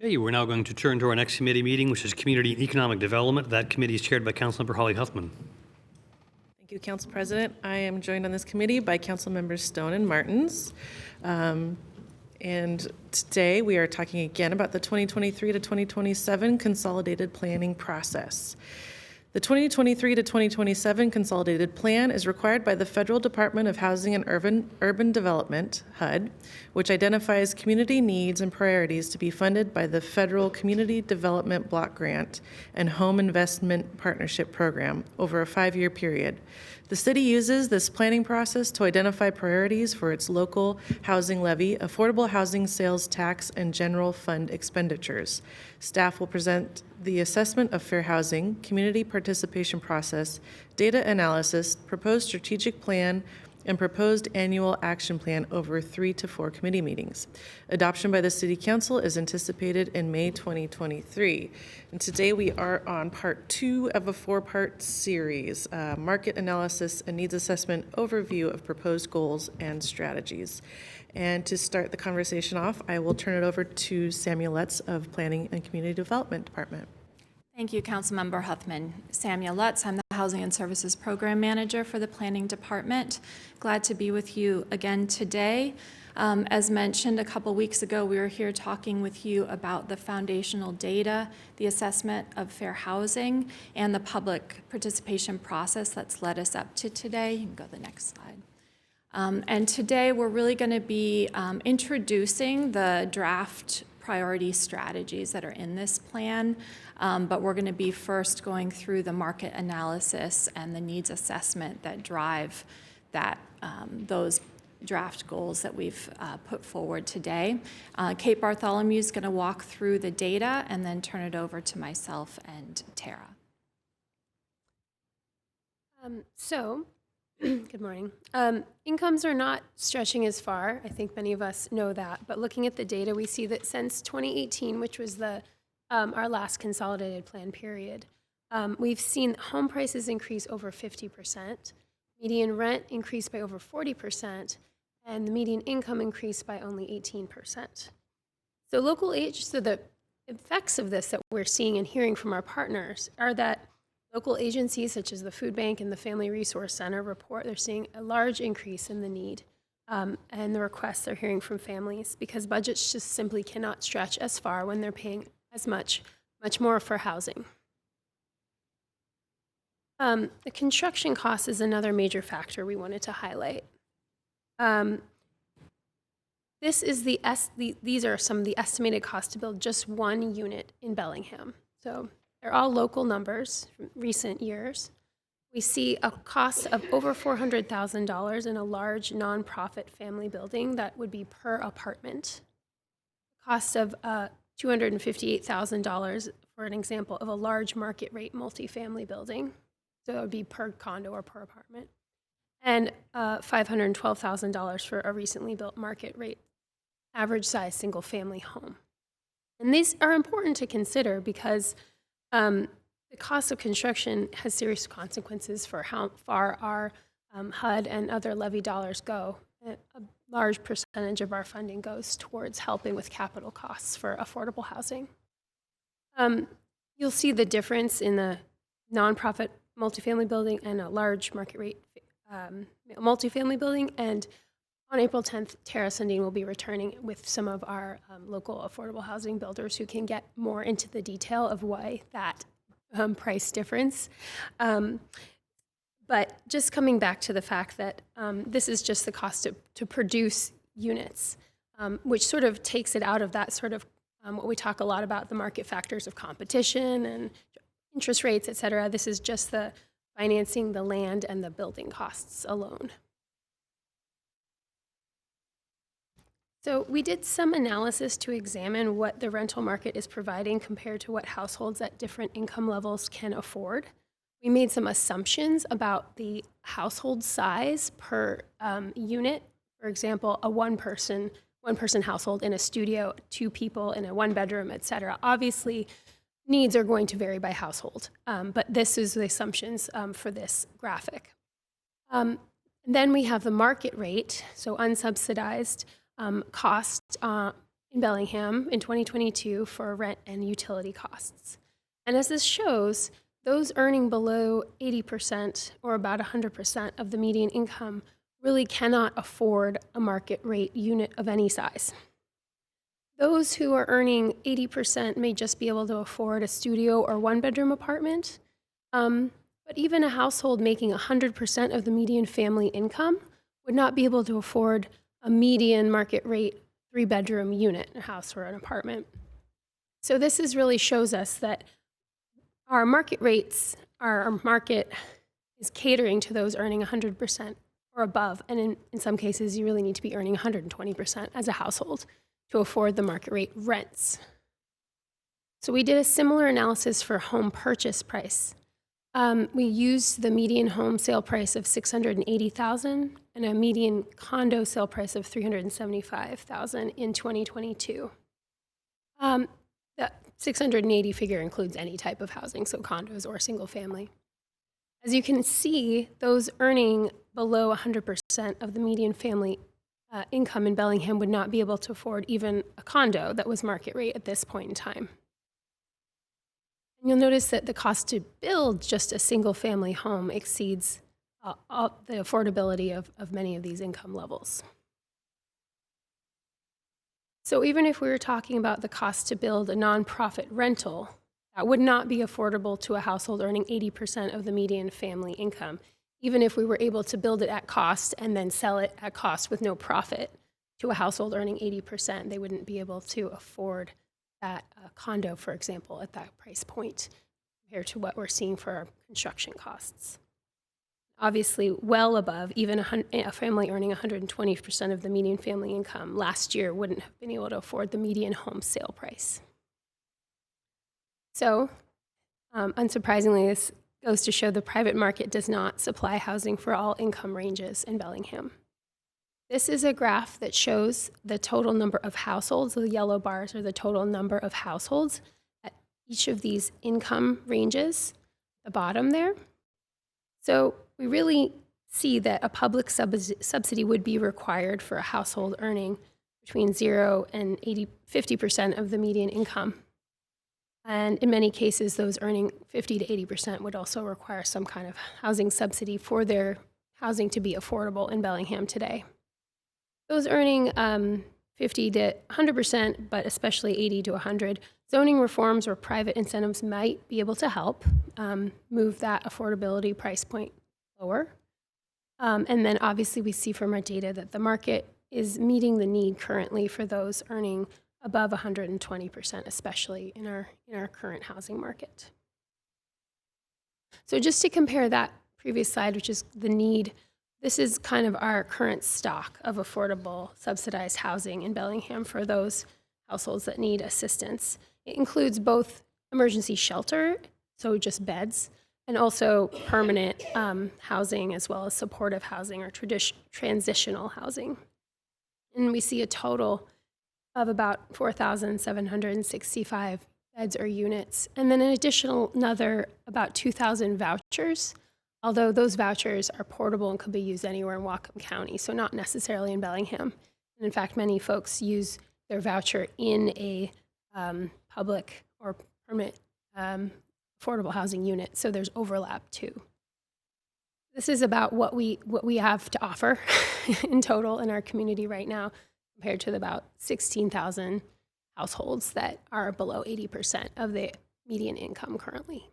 Okay, we're now going to turn to our next committee meeting, which is Community and Economic Development. That committee is chaired by Councilmember Holly Huffman. Thank you, Council President. I am joined on this committee by Council Members Stone and Martins. And today we are talking again about the 2023 to 2027 consolidated planning process. The 2023 to 2027 consolidated plan is required by the Federal Department of Housing and Urban Development, HUD, which identifies community needs and priorities to be funded by the Federal Community Development Block Grant and Home Investment Partnership Program over a 5-year period. The city uses this planning process to identify priorities for its local housing levy, affordable housing sales tax, and general fund expenditures. Staff will present the assessment of fair housing, community participation process, data analysis, proposed strategic plan, and proposed annual action plan over 3 to 4 committee meetings. Adoption by the City Council is anticipated in May 2023. And today we are on part 2 of a 4-part series, market analysis and needs assessment overview of proposed goals and strategies. And to start the conversation off, I will turn it over to Samuel Lutz of Planning and Community Development Department. Thank you, Councilmember Huffman. Samuel Lutz, I'm the Housing and Services Program Manager for the Planning Department. Glad to be with you again today. As mentioned a couple weeks ago, we were here talking with you about the foundational data, the assessment of fair housing, and the public participation process that's led us up to today. You can go to the next slide. And today we're really going to be introducing the draft priority strategies that are in this plan, but we're going to be first going through the market analysis and the needs assessment that drive those draft goals that we've put forward today. Kate Bartholomew is going to walk through the data and then turn it over to myself and Tara. Good morning. Incomes are not stretching as far. I think many of us know that. But looking at the data, we see that since 2018, which was our last consolidated plan period, we've seen home prices increase over 50%, median rent increase by over 40%, and the median income increased by only 18%. So the effects of this that we're seeing and hearing from our partners are that local agencies such as the Food Bank and the Family Resource Center report they're seeing a large increase in the need and the requests they're hearing from families because budgets just simply cannot stretch as far when they're paying as much more for housing. The construction cost is another major factor we wanted to highlight. These are some of the estimated costs to build just one unit in Bellingham. So they're all local numbers from recent years. We see a cost of over $400,000 in a large nonprofit family building that would be per apartment. Cost of $258,000 for an example of a large market rate multifamily building. So it would be per condo or per apartment. And $512,000 for a recently built market rate average size single family home. And these are important to consider because the cost of construction has serious consequences for how far our HUD and other levy dollars go. A large percentage of our funding goes towards helping with capital costs for affordable housing. You'll see the difference in the nonprofit multifamily building and a large market rate multifamily building. And on April 10th, Tara Sundin will be returning with some of our local affordable housing builders who can get more into the detail of why that price difference. But just coming back to the fact that this is just the cost to produce units, which sort of takes it out of that sort of what we talk a lot about, the market factors of competition and interest rates, et cetera. This is just the financing the land and the building costs alone. So we did some analysis to examine what the rental market is providing compared to what households at different income levels can afford. We made some assumptions about the household size per unit. For example, a one-person household in a studio, 2 people in a 1-bedroom, et cetera. Obviously, needs are going to vary by household, but this is the assumptions for this graphic. Then we have the market rate, so unsubsidized cost in Bellingham in 2022 for rent and utility costs. And as this shows, those earning below 80% or about 100% of the median income really cannot afford a market rate unit of any size. Those who are earning 80% may just be able to afford a studio or one-bedroom apartment, but even a household making 100% of the median family income would not be able to afford a median market rate 3-bedroom unit, a house or an apartment. So this really shows us that our market rates, our market is catering to those earning 100% or above, and in some cases you really need to be earning 120% as a household to afford the market rate rents. So we did a similar analysis for home purchase price. We used the median home sale price of $680,000 and a median condo sale price of $375,000 in 2022. The 680 figure includes any type of housing, so condos or single family. As you can see, those earning below 100% of the median family income in Bellingham would not be able to afford even a condo that was market rate at this point in time. And you'll notice that the cost to build just a single family home exceeds the affordability of many of these income levels. So even if we were talking about the cost to build a nonprofit rental, that would not be affordable to a household earning 80% of the median family income, even if we were able to build it at cost and then sell it at cost with no profit to a household earning 80%. They wouldn't be able to afford that condo, for example, at that price point compared to what we're seeing for our construction costs. Obviously, well above, even a family earning 120% of the median family income last year wouldn't have been able to afford the median home sale price. So, unsurprisingly, this goes to show the private market does not supply housing for all income ranges in Bellingham. This is a graph that shows the total number of households. The yellow bars are the total number of households at each of these income ranges, the bottom there. So we really see that a public subsidy would be required for a household earning between 0 and 50% of the median income. And in many cases, those earning 50 to 80% would also require some kind of housing subsidy for their housing to be affordable in Bellingham today. Those earning 50 to 100%, but especially 80 to 100, zoning reforms or private incentives might be able to help move that affordability price point lower. And then obviously we see from our data that the market is meeting the need currently for those earning above 120%, especially in our current housing market. So just to compare that previous slide, which is the need, this is kind of our current stock of affordable subsidized housing in Bellingham for those households that need assistance. It includes both emergency shelter, so just beds, and also permanent housing as well as supportive housing or transitional housing. And we see a total of about 4,765 beds or units, and then an additional another about 2,000 vouchers, although those vouchers are portable and could be used anywhere in Whatcom County, so not necessarily in Bellingham. And in fact, many folks use their voucher in a public or permanent affordable housing unit, so there's overlap too. This is about what we have to offer in total in our community right now, compared to about 16,000 households that are below 80% of the median income currently.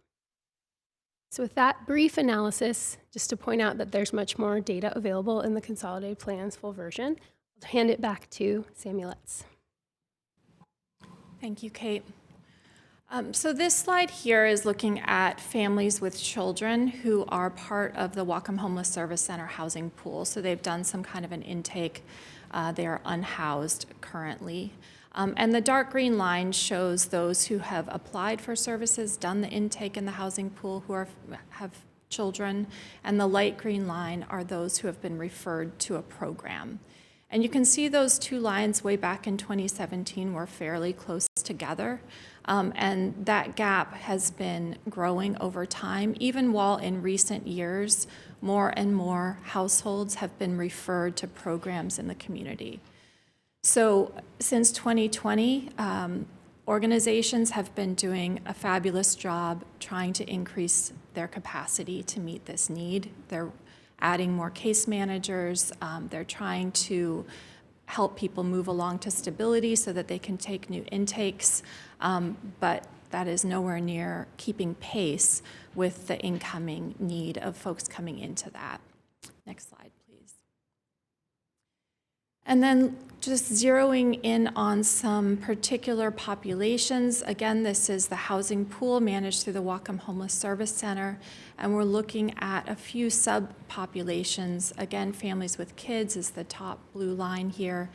So with that brief analysis, just to point out that there's much more data available in the Consolidated Plan's full version, I'll hand it back to Samuel Letts. Thank you, Kate. So this slide here is looking at families with children who are part of the Whatcom Homeless Service Center housing pool. So they've done some kind of an intake. They are unhoused currently. And the dark green line shows those who have applied for services, done the intake in the housing pool, who have children. And the light green line are those who have been referred to a program. And you can see those two lines way back in 2017 were fairly close together. And that gap has been growing over time, even while in recent years, more and more households have been referred to programs in the community. So since 2020, organizations have been doing a fabulous job trying to increase their capacity to meet this need. They're adding more case managers. They're trying to help people move along to stability so that they can take new intakes. But that is nowhere near keeping pace with the incoming need of folks coming into that. Next slide, please. And then just zeroing in on some particular populations. Again, this is the housing pool managed through the Whatcom Homeless Service Center, and we're looking at a few subpopulations. Again, families with kids is the top blue line here.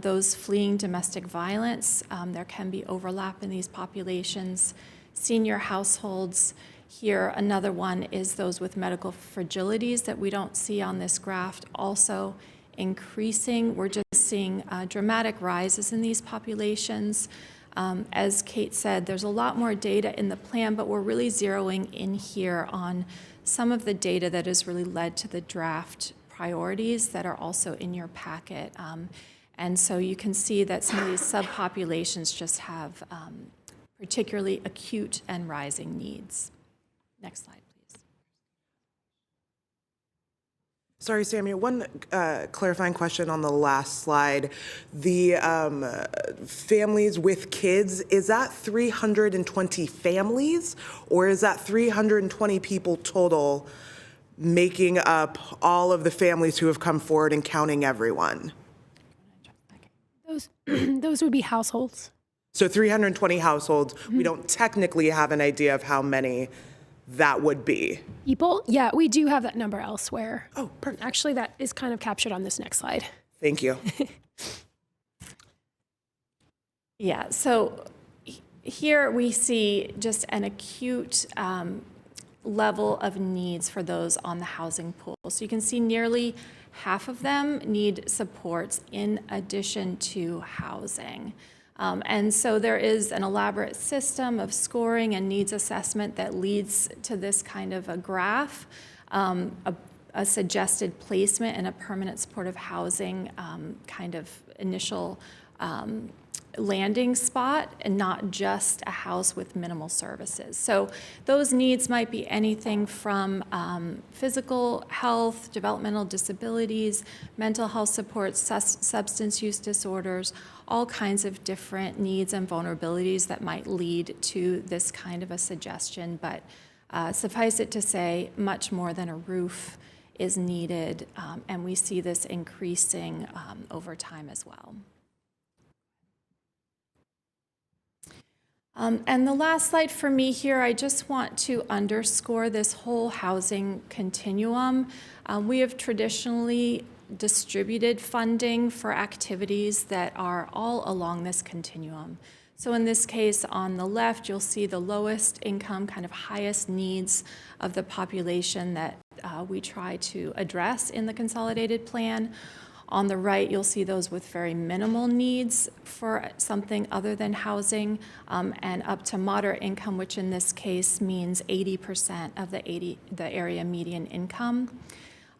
Those fleeing domestic violence, there can be overlap in these populations. Senior households, here another one is those with medical fragilities that we don't see on this graph, also increasing. We're just seeing dramatic rises in these populations. As Kate said, there's a lot more data in the plan, but we're really zeroing in here on some of the data that has really led to the draft priorities that are also in your packet. And so you can see that some of these subpopulations just have particularly acute and rising needs. Next slide, please. Sorry, Samuel, one clarifying question on the last slide. The families with kids, is that 320 families, or is that 320 people total, making up all of the families who have come forward and counting everyone? Those would be households. So 320 households, we don't technically have an idea of how many that would be. People? Yeah, we do have that number elsewhere. Oh, perfect. Actually, that is kind of captured on this next slide. Thank you. Yeah, so here we see just an acute level of needs for those on the housing pool. So you can see nearly half of them need supports in addition to housing. And so there is an elaborate system of scoring and needs assessment that leads to this kind of a graph, a suggested placement in a permanent supportive housing kind of initial landing spot, and not just a house with minimal services. So those needs might be anything from physical health, developmental disabilities, mental health supports, substance use disorders, all kinds of different needs and vulnerabilities that might lead to this kind of a suggestion. But suffice it to say, much more than a roof is needed, and we see this increasing over time as well. And the last slide for me here, I just want to underscore this whole housing continuum. We have traditionally distributed funding for activities that are all along this continuum. So in this case, on the left, you'll see the lowest income, kind of highest needs of the population that we try to address in the consolidated plan. On the right, you'll see those with very minimal needs for something other than housing, and up to moderate income, which in this case means 80% of the area median income.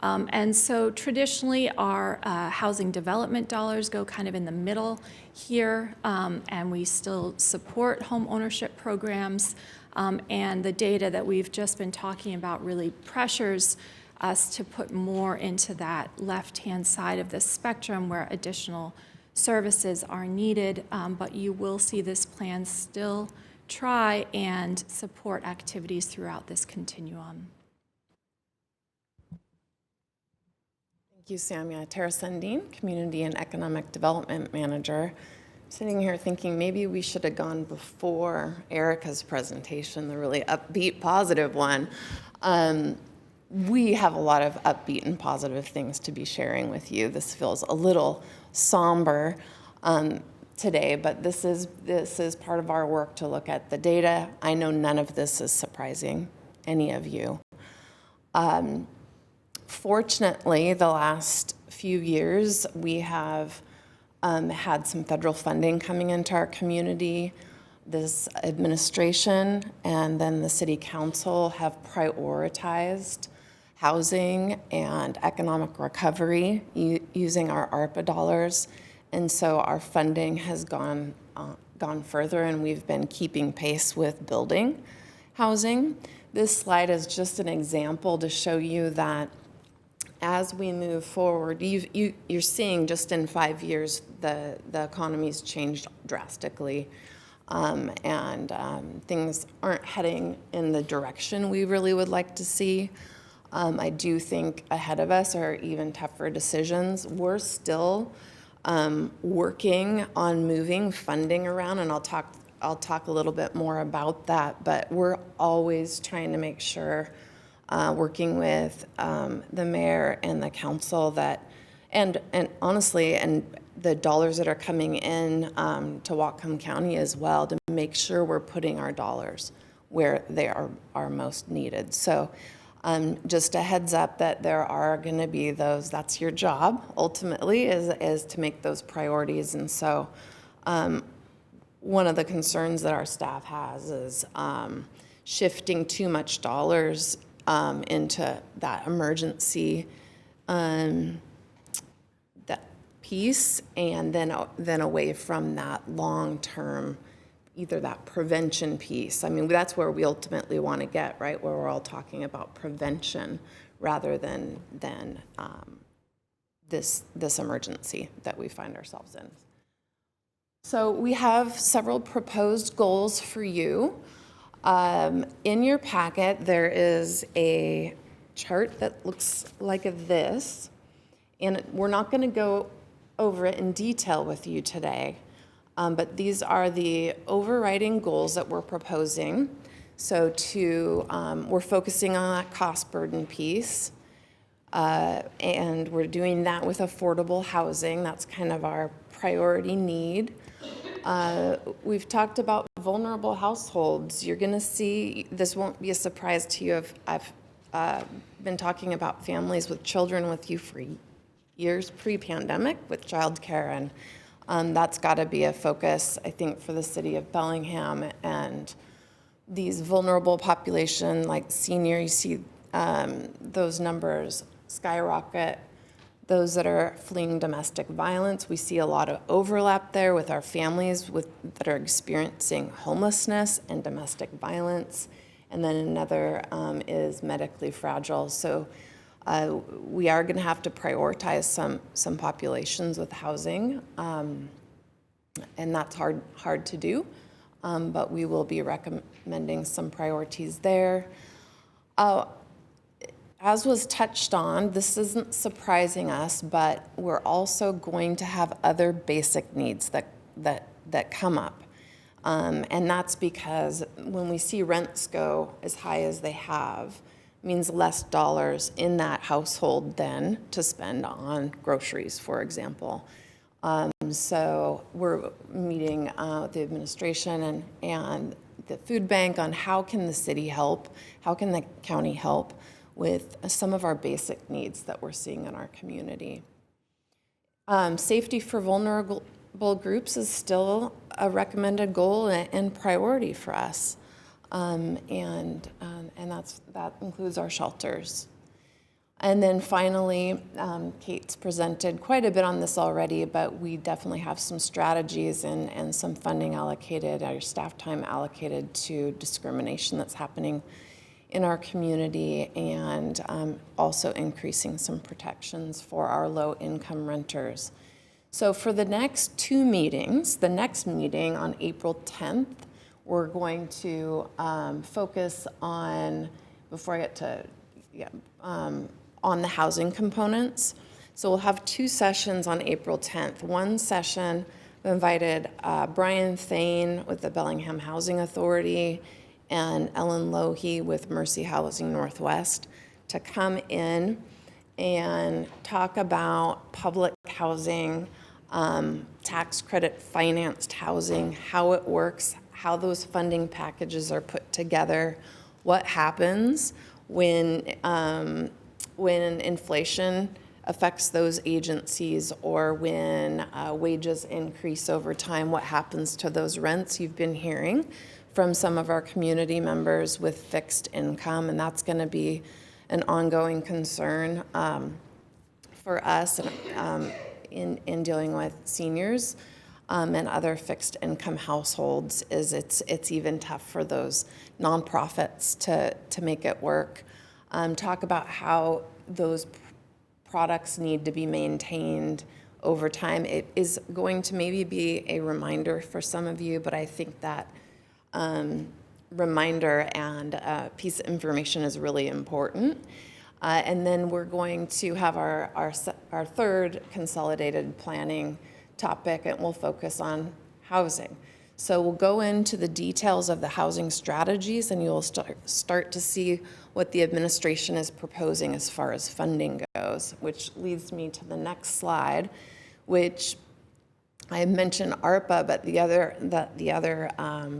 And so traditionally, our housing development dollars go kind of in the middle here, and we still support home ownership programs, and the data that we've just been talking about really pressures us to put more into that left-hand side of the spectrum where additional services are needed, but you will see this plan still try and support activities throughout this continuum. Thank you, Samia. Tara Sundin, Community and Economic Development Manager. Sitting here thinking maybe we should have gone before Erica's presentation, the really upbeat, positive one. We have a lot of upbeat and positive things to be sharing with you. This feels a little somber today, but this is part of our work to look at the data. I know none of this is surprising any of you. Fortunately, the last few years, we have had some federal funding coming into our community. This administration and then the city council have prioritized housing and economic recovery using our ARPA dollars. And so our funding has gone further, and we've been keeping pace with building housing. This slide is just an example to show you that as we move forward, you're seeing just in 5 years the economy's changed drastically, and things aren't heading in the direction we really would like to see. I do think ahead of us are even tougher decisions. We're still working on moving funding around, and I'll talk a little bit more about that, but we're always trying to make sure, working with the mayor and the council, that, and honestly, and the dollars that are coming in to Whatcom County as well, to make sure we're putting our dollars where they are most needed. So just a heads up that there are going to be those, that's your job ultimately, is to make those priorities. And so one of the concerns that our staff has is shifting too much dollars into that emergency that piece, and then away from that long-term, either that prevention piece. I mean, that's where we ultimately want to get, right? Where we're all talking about prevention rather than this emergency that we find ourselves in. So we have several proposed goals for you. In your packet, there is a chart that looks like this, and we're not going to go over it in detail with you today. But these are the overriding goals that we're proposing. So we're focusing on that cost burden piece, and we're doing that with affordable housing. That's kind of our priority need. We've talked about vulnerable households. You're going to see, this won't be a surprise to you. I've been talking about families with children with you for years pre-pandemic with childcare, and that's got to be a focus, I think, for the city of Bellingham. And these vulnerable population, like senior, you see those numbers skyrocket. Those that are fleeing domestic violence, we see a lot of overlap there with our families that are experiencing homelessness and domestic violence. And then another is medically fragile. So we are going to have to prioritize some populations with housing, and that's hard to do, but we will be recommending some priorities there. As was touched on, this isn't surprising us, but we're also going to have other basic needs that come up. And that's because when we see rents go as high as they have, means less dollars in that household then to spend on groceries, for example. So we're meeting with the administration and the food bank on how can the city help, how can the county help with some of our basic needs that we're seeing in our community. Safety for vulnerable groups is still a recommended goal and priority for us. And that includes our shelters. And then finally, Kate's presented quite a bit on this already, but we definitely have some strategies and some funding allocated, our staff time allocated to discrimination that's happening in our community, and also increasing some protections for our low-income renters. So for the next two meetings, the next meeting on April 10th, we're going to focus on, before I get to, on the housing components. So we'll have two sessions on April 10th. One session, we invited Brian Thane with the Bellingham Housing Authority and Ellen Lohe with Mercy Housing Northwest to come in and talk about public housing, tax credit financed housing, how it works, how those funding packages are put together, what happens when inflation affects those agencies, or when wages increase over time, what happens to those rents. You've been hearing from some of our community members with fixed income, and that's going to be an ongoing concern for us in dealing with seniors and other fixed income households is it's even tough for those nonprofits to make it work. Talk about how those products need to be maintained over time. It is going to maybe be a reminder for some of you, but I think that reminder and piece of information is really important. And then we're going to have our third consolidated planning topic, and we'll focus on housing. So we'll go into the details of the housing strategies, and you'll start to see what the administration is proposing as far as funding goes, which leads me to the next slide, which I mentioned ARPA, but the other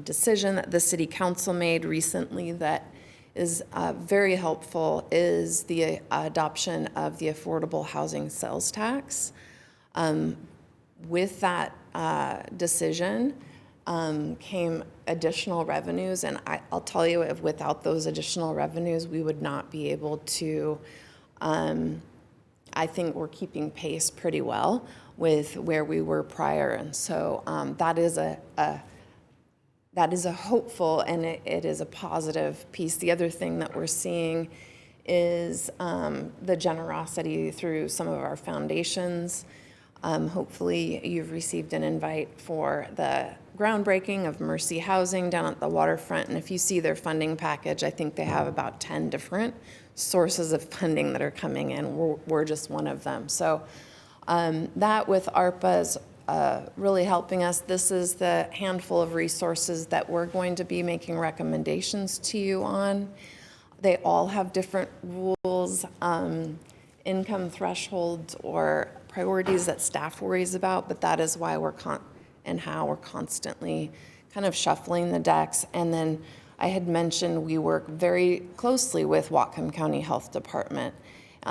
decision that the City Council made recently that is very helpful is the adoption of the affordable housing sales tax. With that decision came additional revenues, and I'll tell you, if without those additional revenues, we would not be able to, I think we're keeping pace pretty well with where we were prior, and so that is a hopeful and it is a positive piece. The other thing that we're seeing is the generosity through some of our foundations. Hopefully you've received an invite for the groundbreaking of Mercy Housing down at the waterfront, and if you see their funding package, I think they have about 10 different sources of funding that are coming in. We're just one of them. So that with ARPA is really helping us. This is the handful of resources that we're going to be making recommendations to you on. They all have different rules, income thresholds, or priorities that staff worries about, but that is why we're how we're constantly kind of shuffling the decks. And then I had mentioned we work very closely with Whatcom County Health Department.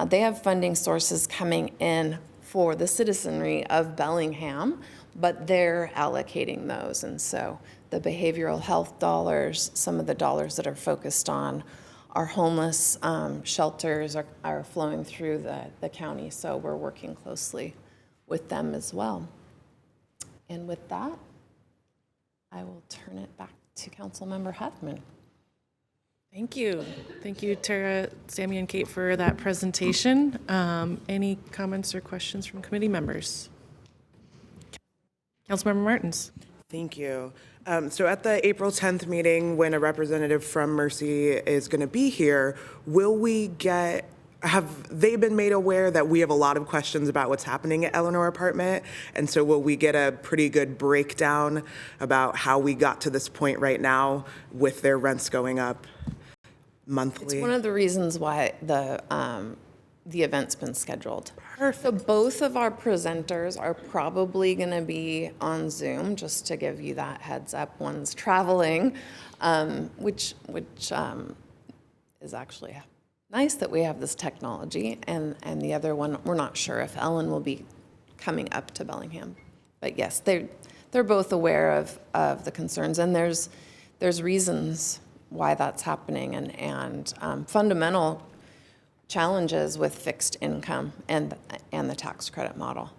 They have funding sources coming in for the citizenry of Bellingham, but they're allocating those. And so the behavioral health dollars, some of the dollars that are focused on our homeless shelters are flowing through the county. So we're working closely with them as well. And with that, I will turn it back to Councilmember Huffman. Thank you. Thank you, Tara, Sammy, and Kate for that presentation. Any comments or questions from committee members? Councilmember Martins. Thank you. So at the April 10th meeting, when a representative from Mercy is going to be here, have they been made aware that we have a lot of questions about what's happening at Eleanor Apartment? And so will we get a pretty good breakdown about how we got to this point right now with their rents going up monthly? It's one of the reasons why the event's been scheduled. Perfect. So both of our presenters are probably going to be on Zoom, just to give you that heads up. One's traveling, which is actually nice that we have this technology, and the other one, we're not sure if Ellen will be coming up to Bellingham. But yes, they're both aware of the concerns, and there's reasons why that's happening, and fundamental challenges with fixed income and the tax credit model.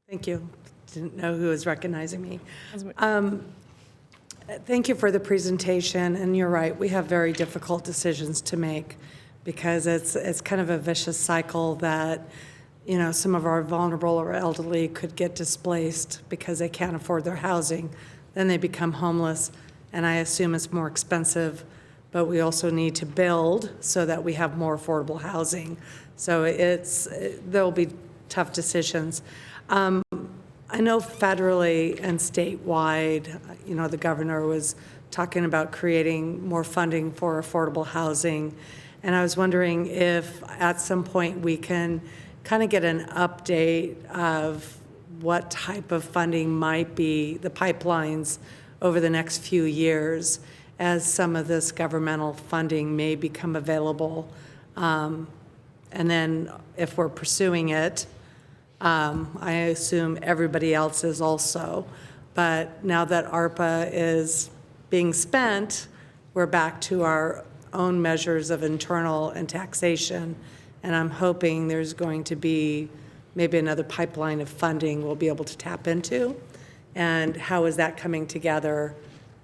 Thank you. Didn't know who was recognizing me. Thank you for the presentation, and you're right, we have very difficult decisions to make because it's kind of a vicious cycle that, you know, some of our vulnerable or elderly could get displaced because they can't afford their housing, then they become homeless, and I assume it's more expensive, but we also need to build so that we have more affordable housing. So there'll be tough decisions. I know federally and statewide, you know, the governor was talking about creating more funding for affordable housing. And I was wondering if at some point we can kind of get an update of what type of funding might be the pipelines over the next few years as some of this governmental funding may become available. And then if we're pursuing it, I assume everybody else is also. But now that ARPA is being spent, we're back to our own measures of internal and taxation, and I'm hoping there's going to be maybe another pipeline of funding we'll be able to tap into. And how is that coming together,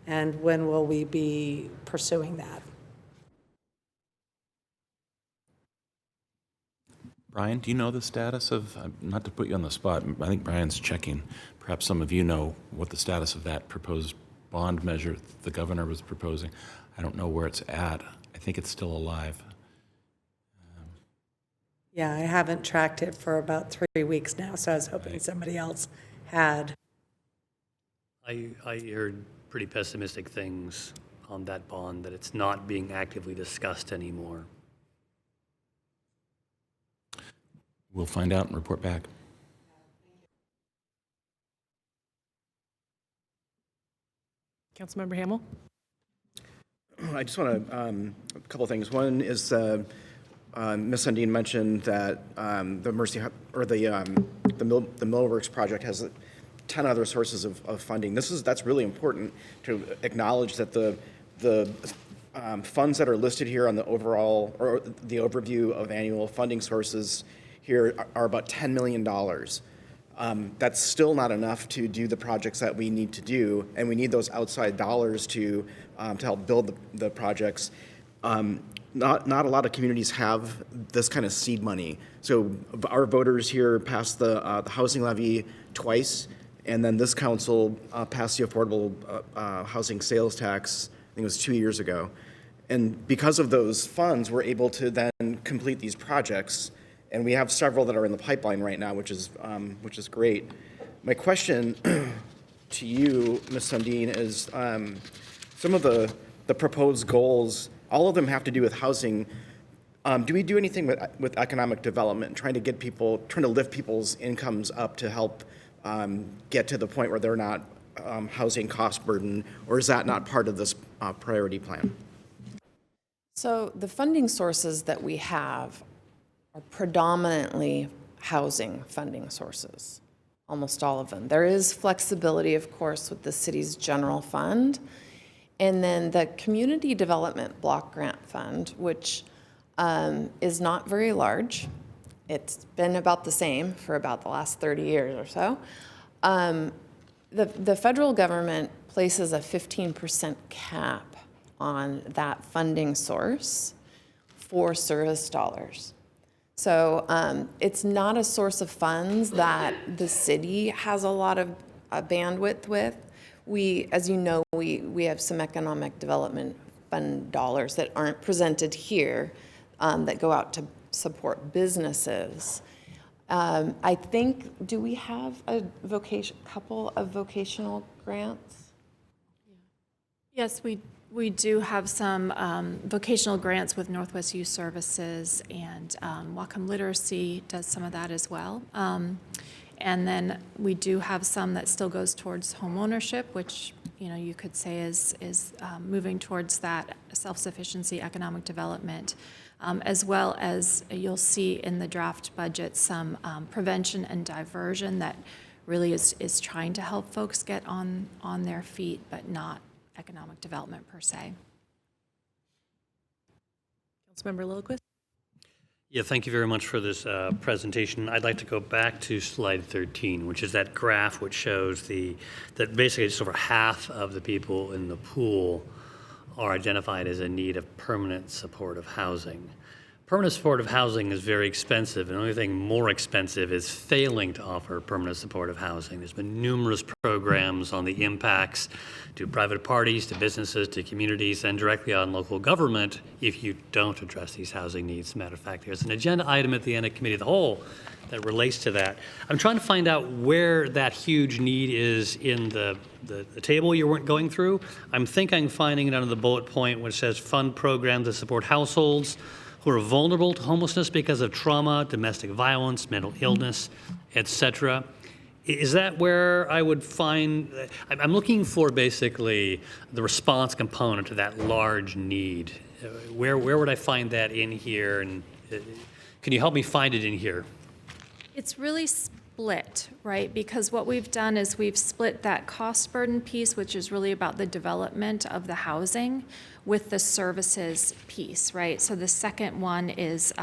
and when will we be pursuing that? Brian, do you know the status of, not to put you on the spot, I think Brian's checking. Perhaps some of you know what the status of that proposed bond measure the governor was proposing. I don't know where it's at. I think it's still alive. Yeah, I haven't tracked it for about 3 weeks now, so I was hoping somebody else had. I heard pretty pessimistic things on that bond, that it's not being actively discussed anymore. We'll find out and report back. Councilmember Hamel? I just want to, a couple of things. One is Ms. Sundin mentioned that the Millworks project has 10 other sources of funding. That's really important to acknowledge that the funds that are listed here on the overall, or the overview of annual funding sources here are about $10 million. That's still not enough to do the projects that we need to do, and we need those outside dollars to help build the projects. Not a lot of communities have this kind of seed money. So our voters here passed the housing levy twice, and then this council passed the affordable housing sales tax, I think it was 2 years ago. And because of those funds, we're able to then complete these projects. And we have several that are in the pipeline right now, which is great. My question to you, Ms. Sundin, is some of the proposed goals, all of them have to do with housing. Do we do anything with economic development, trying to lift people's incomes up to help get to the point where they're not housing cost burden, or is that not part of this priority plan? So the funding sources that we have are predominantly housing funding sources, almost all of them. There is flexibility, of course, with the city's general fund. And then the Community Development Block Grant Fund, which is not very large. It's been about the same for about the last 30 years or so. The federal government places a 15% cap on that funding source for service dollars. So it's not a source of funds that the city has a lot of bandwidth with. As you know, we have some economic development fund dollars that aren't presented here that go out to support businesses. I think, do we have a couple of vocational grants? Yes, we do have some vocational grants with Northwest Youth Services, and Whatcom Literacy does some of that as well. And then we do have some that still goes towards home ownership, which you could say is moving towards that self-sufficiency, economic development, as well as you'll see in the draft budget some prevention and diversion that really is trying to help folks get on their feet, but not economic development per se. Councilmember Lillquist? Yeah, thank you very much for this presentation. I'd like to go back to slide 13, which is that graph which shows that basically just over half of the people in the pool are identified as in need of permanent supportive housing. Permanent supportive housing is very expensive, and the only thing more expensive is failing to offer permanent supportive housing. There's been numerous programs on the impacts to private parties, to businesses, to communities, and directly on local government if you don't address these housing needs. As a matter of fact, there's an agenda item at the end of Committee of the Whole that relates to that. I'm trying to find out where that huge need is in the table you weren't going through. I'm finding it under the bullet point which says fund programs that support households who are vulnerable to homelessness because of trauma, domestic violence, mental illness, etc. Is that where I would find, I'm looking for basically the response component to that large need. Where would I find that in here? And can you help me find it in here? It's really split, right? Because what we've done is we've split that cost burden piece, which is really about the development of the housing, with the services piece, right? So the second one is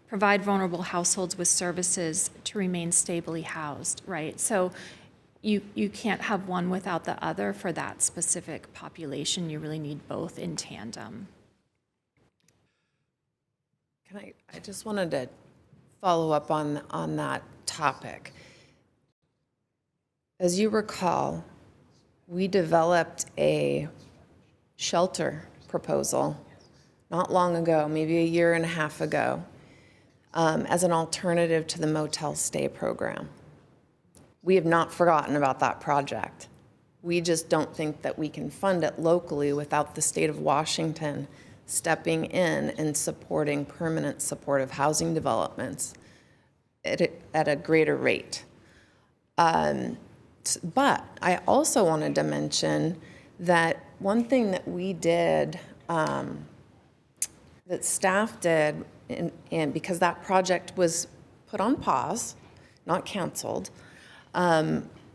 provide vulnerable households with services to remain stably housed, right? So you can't have one without the other for that specific population. You really need both in tandem. I just wanted to follow up on that topic. As you recall, we developed a shelter proposal not long ago, maybe a year and a half ago, as an alternative to the motel stay program. We have not forgotten about that project. We just don't think that we can fund it locally without the state of Washington stepping in and supporting permanent supportive housing developments at a greater rate. But I also wanted to mention that one thing that we did, that staff did, and because that project was put on pause, not canceled,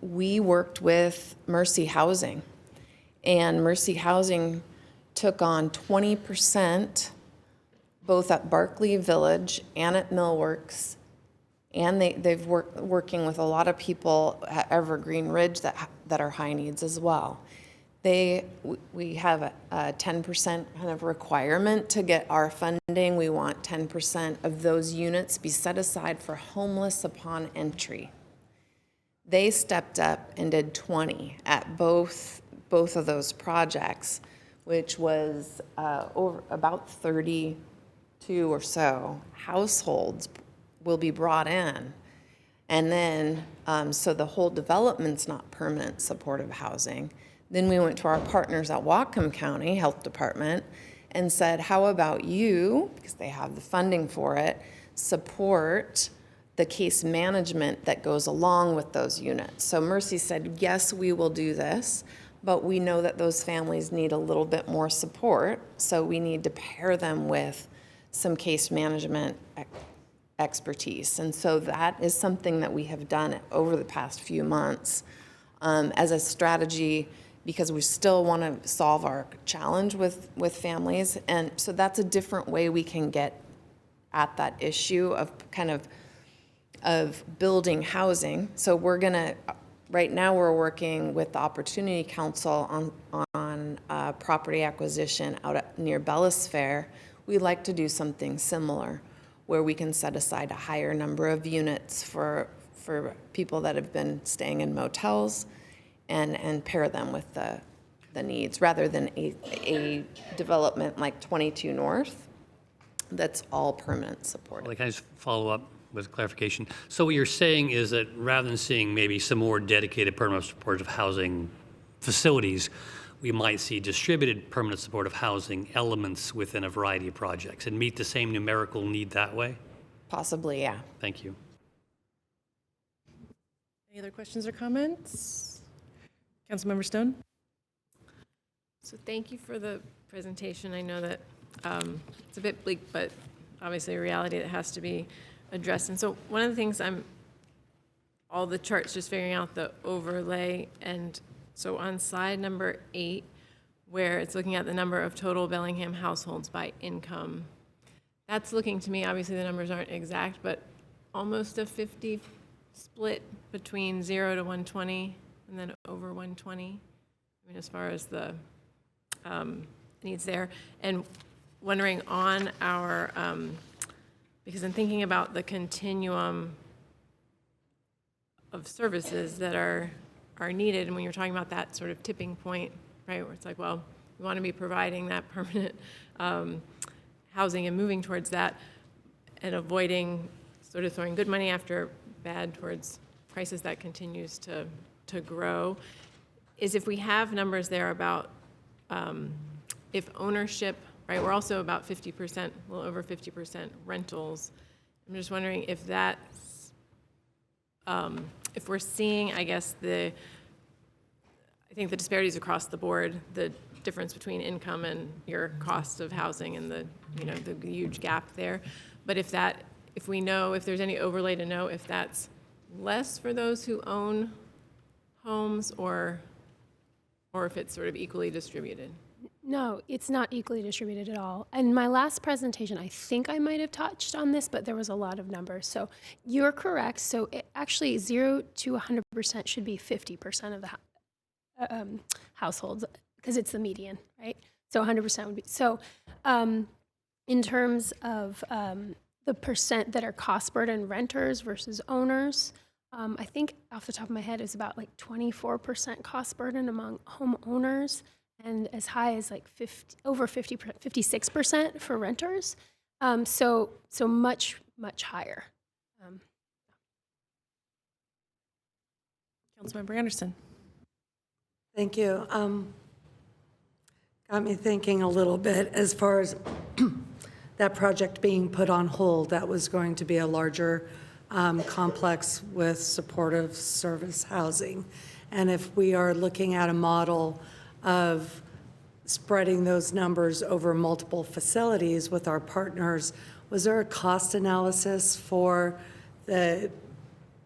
we worked with Mercy Housing. And Mercy Housing took on 20%, both at Barclay Village and at Millworks. And they've working with a lot of people at Evergreen Ridge that are high needs as well. We have a 10% kind of requirement to get our funding. We want 10% of those units be set aside for homeless upon entry. They stepped up and did 20 at both of those projects, which was over about 32 or so households will be brought in. And then, so the whole development's not permanent supportive housing. Then we went to our partners at Whatcom County Health Department and said, how about you, because they have the funding for it, support the case management that goes along with those units. So Mercy said, yes, we will do this, but we know that those families need a little bit more support, so we need to pair them with some case management expertise. And so that is something that we have done over the past few months as a strategy, because we still want to solve our challenge with families. And so that's a different way we can get at that issue of kind of building housing. So we're going to, right now we're working with the Opportunity Council on property acquisition out near Bellis Fair. We'd like to do something similar where we can set aside a higher number of units for people that have been staying in motels and pair them with the needs, rather than a development like 22 North that's all permanent support. Well, can I just follow up with clarification? So what you're saying is that rather than seeing maybe some more dedicated permanent supportive housing facilities, we might see distributed permanent supportive housing elements within a variety of projects and meet the same numerical need that way? Possibly, yeah. Thank you. Any other questions or comments? Councilmember Stone? So thank you for the presentation. I know that it's a bit bleak, but obviously a reality that has to be addressed. And so one of the things all the charts, just figuring out the overlay. And so on slide number 8, where it's looking at the number of total Bellingham households by income, that's looking to me, obviously the numbers aren't exact, but almost a 50 split between 0 to 120 and then over 120. I mean, as far as the needs there. And wondering on our, because I'm thinking about the continuum of services that are needed, and when you're talking about that sort of tipping point, right, where it's like, well, we want to be providing that permanent housing and moving towards that, and avoiding sort of throwing good money after bad towards crisis that continues to grow, is if we have numbers there about if ownership, right, we're also about 50%, a little over 50% rentals. I'm just wondering if that's, if we're seeing, I guess, I think the disparities across the board, the difference between income and your cost of housing and the huge gap there. But if we know, if there's any overlay to know if that's less for those who own homes, or if it's sort of equally distributed? No, it's not equally distributed at all. In my last presentation, I think I might have touched on this, but there was a lot of numbers. So you're correct. So it actually 0 to 100% should be 50% of the households, because it's the median, right? So 100% would be. So in terms of the percent that are cost burden renters versus owners, I think off the top of my head it's about like 24% cost burden among homeowners, and as high as like over 56% for renters. So much higher. Councilmember Anderson. Thank you. Got me thinking a little bit as far as that project being put on hold. That was going to be a larger complex with supportive service housing. And if we are looking at a model of spreading those numbers over multiple facilities with our partners, was there a cost analysis for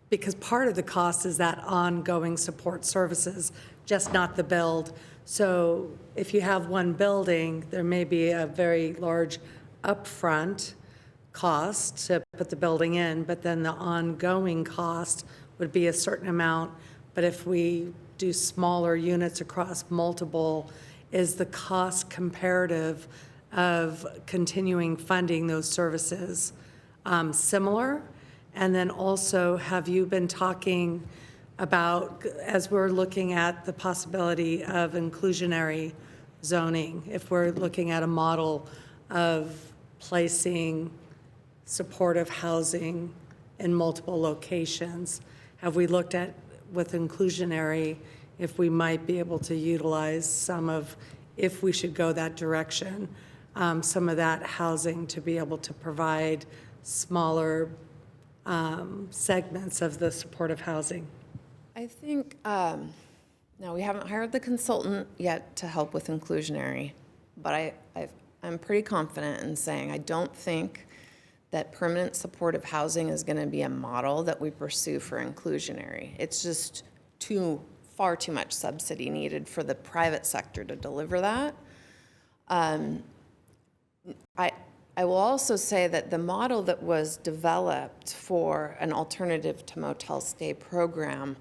because part of the cost is that ongoing support services, just not the build. So if you have one building, there may be a very large upfront cost to put the building in, but then the ongoing cost would be a certain amount. But if we do smaller units across multiple, is the cost comparative of continuing funding those services similar? And then also, have you been talking about, as we're looking at the possibility of inclusionary zoning, if we're looking at a model of placing supportive housing in multiple locations, have we looked at, with inclusionary, if we might be able to utilize some of, if we should go that direction, some of that housing to be able to provide smaller segments of the supportive housing? I think, now we haven't hired the consultant yet to help with inclusionary, but I'm pretty confident in saying I don't think that permanent supportive housing is going to be a model that we pursue for inclusionary. It's just far too much subsidy needed for the private sector to deliver that. I will also say that the model that was developed for an alternative to motel stay program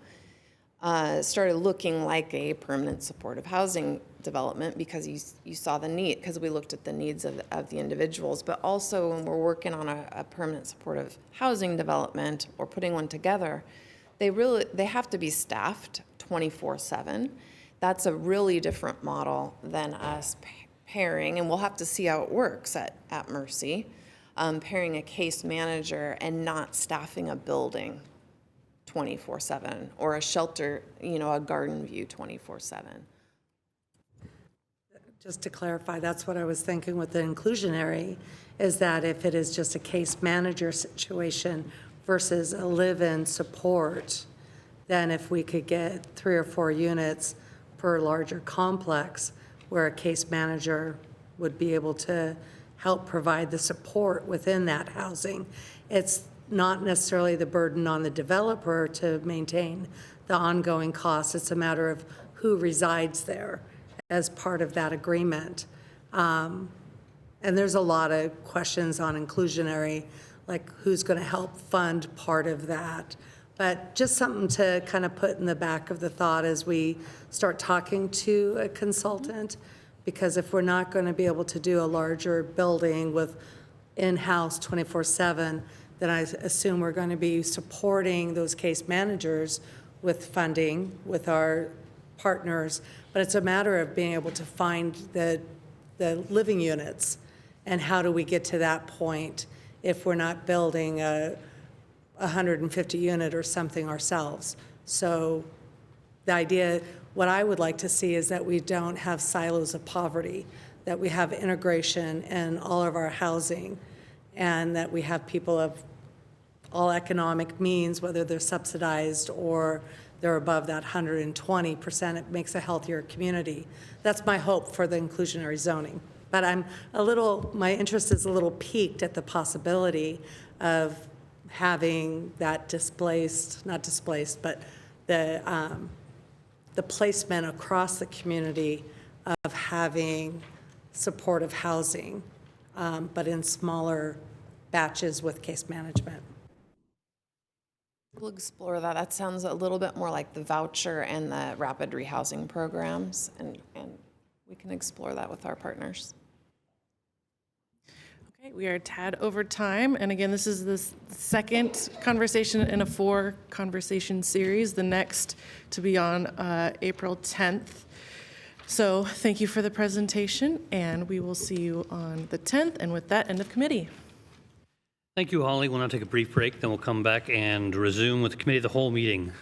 started looking like a permanent supportive housing development because you saw the need, because we looked at the needs of the individuals. But also when we're working on a permanent supportive housing development or putting one together, they have to be staffed 24/7. That's a really different model than us pairing, and we'll have to see how it works at Mercy, pairing a case manager and not staffing a building 24/7 or a shelter, a garden view 24/7. Just to clarify, that's what I was thinking with the inclusionary, is that if it is just a case manager situation versus a live-in support, then if we could get 3 or 4 units per larger complex where a case manager would be able to help provide the support within that housing, it's not necessarily the burden on the developer to maintain the ongoing costs. It's a matter of who resides there as part of that agreement. And there's a lot of questions on inclusionary, like who's going to help fund part of that. But just something to kind of put in the back of the thought as we start talking to a consultant, because if we're not going to be able to do a larger building with in-house 24/7, then I assume we're going to be supporting those case managers with funding with our partners. But it's a matter of being able to find the living units, and how do we get to that point if we're not building a 150 unit or something ourselves. So the idea, what I would like to see is that we don't have silos of poverty, that we have integration in all of our housing, and that we have people of all economic means, whether they're subsidized or they're above that 120%. It makes a healthier community. That's my hope for the inclusionary zoning. But my interest is a little piqued at the possibility of having that not displaced, but the placement across the community of having supportive housing, but in smaller batches with case management. We'll explore that. That sounds a little bit more like the voucher and the rapid rehousing programs, and we can explore that with our partners. Okay, we are a tad over time, and again, this is the second conversation in a 4-conversation series, the next to be on April 10th. So thank you for the presentation, and we will see you on the 10th, and with that, end of committee. Thank you, Holly. We'll now take a brief break, then we'll come back and resume with the committee of the whole meeting.